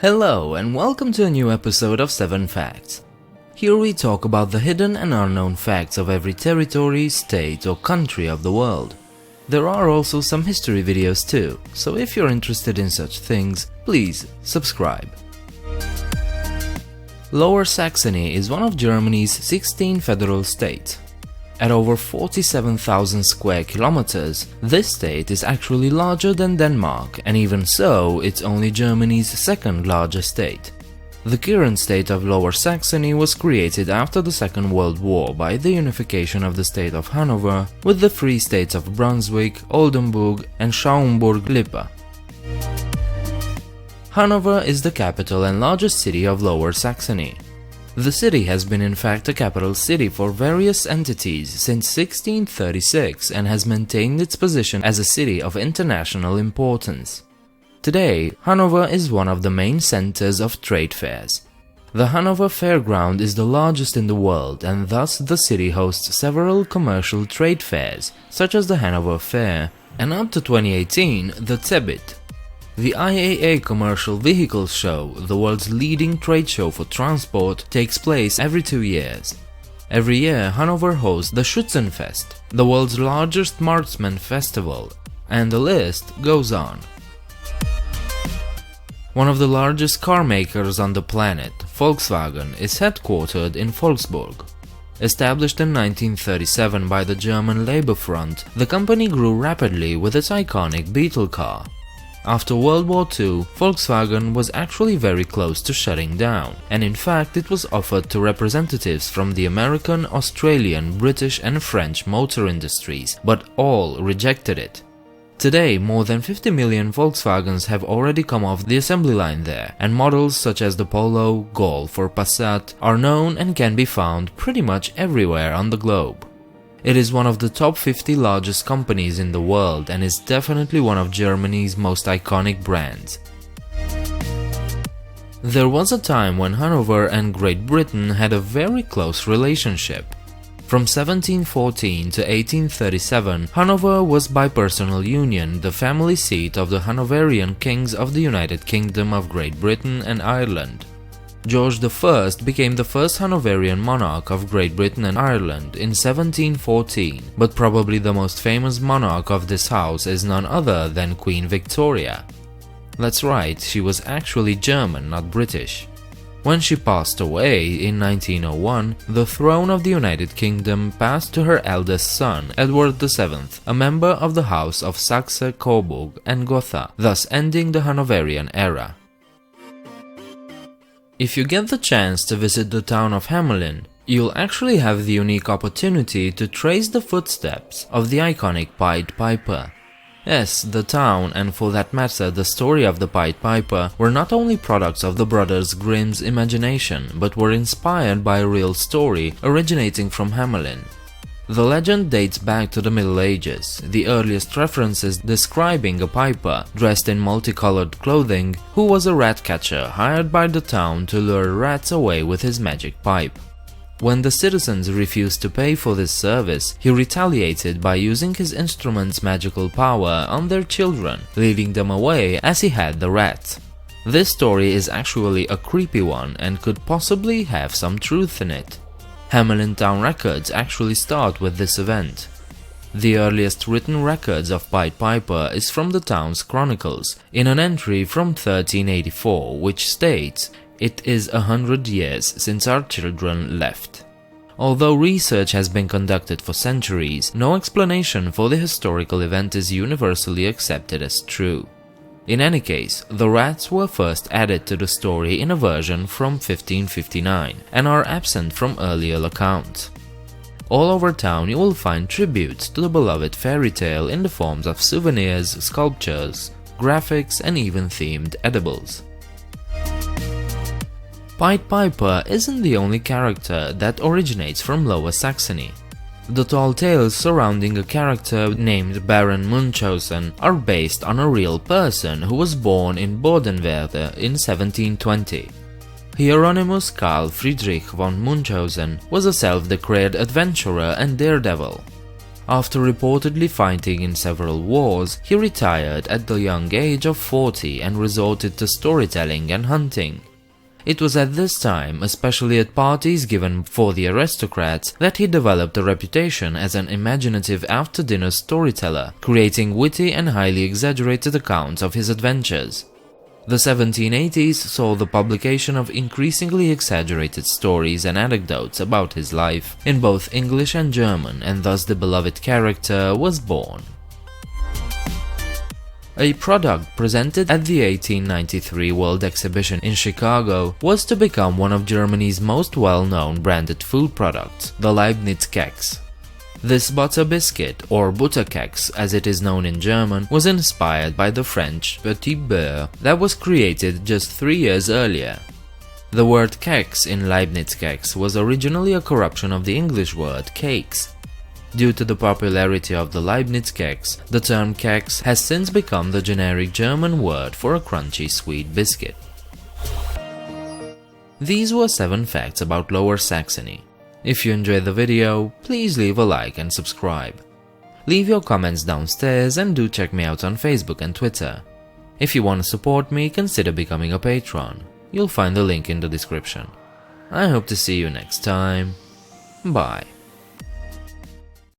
Hello and welcome to a new episode of 7 Facts. Here we talk about the hidden and unknown facts of every territory, state or country of the world. There are also some history videos too, so if you're interested in such things, please subscribe. Lower Saxony is one of Germany's 16 federal states. At over 47,000 square kilometers, this state is actually larger than Denmark, and even so, it's only Germany's second largest state. The current state of Lower Saxony was created after the Second World War by the unification of the state of Hanover with the free states of Brunswick, Oldenburg and Schaumburg-Lippe. Hanover is the capital and largest city of Lower Saxony. The city has been in fact a capital city for various entities since 1636 and has maintained its position as a city of international importance. Today, Hanover is one of the main centers of trade fairs. The Hanover Fairground is the largest in the world, and thus the city hosts several commercial trade fairs, such as the Hanover Fair, and up to 2018, the CeBIT. The IAA Commercial Vehicles Show, the world's leading trade show for transport, takes place every 2 years. Every year, Hanover hosts the Schützenfest, the world's largest marksman festival, and the list goes on. One of the largest car makers on the planet, Volkswagen, is headquartered in Wolfsburg. Established in 1937 by the German Labor Front, the company grew rapidly with its iconic Beetle car. After World War II, Volkswagen was actually very close to shutting down, and in fact it was offered to representatives from the American, Australian, British and French motor industries, but all rejected it. Today, more than 50 million Volkswagens have already come off the assembly line there, and models such as the Polo, Golf or Passat are known and can be found pretty much everywhere on the globe. It is one of the top 50 largest companies in the world and is definitely one of Germany's most iconic brands. There was a time when Hanover and Great Britain had a very close relationship. From 1714 to 1837, Hanover was by personal union the family seat of the Hanoverian kings of the United Kingdom of Great Britain and Ireland. George I became the first Hanoverian monarch of Great Britain and Ireland in 1714, but probably the most famous monarch of this house is none other than Queen Victoria. That's right, she was actually German, not British. When she passed away in 1901, the throne of the United Kingdom passed to her eldest son, Edward VII, a member of the House of Saxe-Coburg and Gotha, thus ending the Hanoverian era. If you get the chance to visit the town of Hamelin, you'll actually have the unique opportunity to trace the footsteps of the iconic Pied Piper. Yes, the town, and for that matter the story of the Pied Piper, were not only products of the brothers Grimm's imagination, but were inspired by a real story originating from Hamelin. The legend dates back to the Middle Ages, the earliest references describing a piper, dressed in multicolored clothing, who was a rat catcher hired by the town to lure rats away with his magic pipe. When the citizens refused to pay for this service, he retaliated by using his instrument's magical power on their children, leading them away as he had the rats. This story is actually a creepy one and could possibly have some truth in it. Hamelin town records actually start with this event. The earliest written records of Pied Piper is from the town's chronicles, in an entry from 1384 which states, "It is 100 years since our children left." Although research has been conducted for centuries, no explanation for the historical event is universally accepted as true. In any case, the rats were first added to the story in a version from 1559 and are absent from earlier accounts. All over town you will find tributes to the beloved fairy tale in the forms of souvenirs, sculptures, graphics and even themed edibles. Pied Piper isn't the only character that originates from Lower Saxony. The tall tales surrounding a character named Baron Munchausen are based on a real person who was born in Bodenwerder in 1720. Hieronymus Karl Friedrich von Munchausen was a self-declared adventurer and daredevil. After reportedly fighting in several wars, he retired at the young age of 40 and resorted to storytelling and hunting. It was at this time, especially at parties given for the aristocrats, that he developed a reputation as an imaginative after-dinner storyteller, creating witty and highly exaggerated accounts of his adventures. The 1780s saw the publication of increasingly exaggerated stories and anecdotes about his life in both English and German, and thus the beloved character was born. A product presented at the 1893 World Exhibition in Chicago was to become one of Germany's most well-known branded food products, the Leibniz Keks. This butter biscuit, or Butterkeks as it is known in German, was inspired by the French petit beurre that was created just 3 years earlier. The word keks in Leibniz Keks was originally a corruption of the English word cakes. Due to the popularity of the Leibniz Keks, the term keks has since become the generic German word for a crunchy sweet biscuit. These were 7 facts about Lower Saxony. If you enjoyed the video, please leave a like and subscribe. Leave your comments downstairs and do check me out on Facebook and Twitter. If you want to support me, consider becoming a patron. You'll find the link in the description. I hope to see you next time. Bye.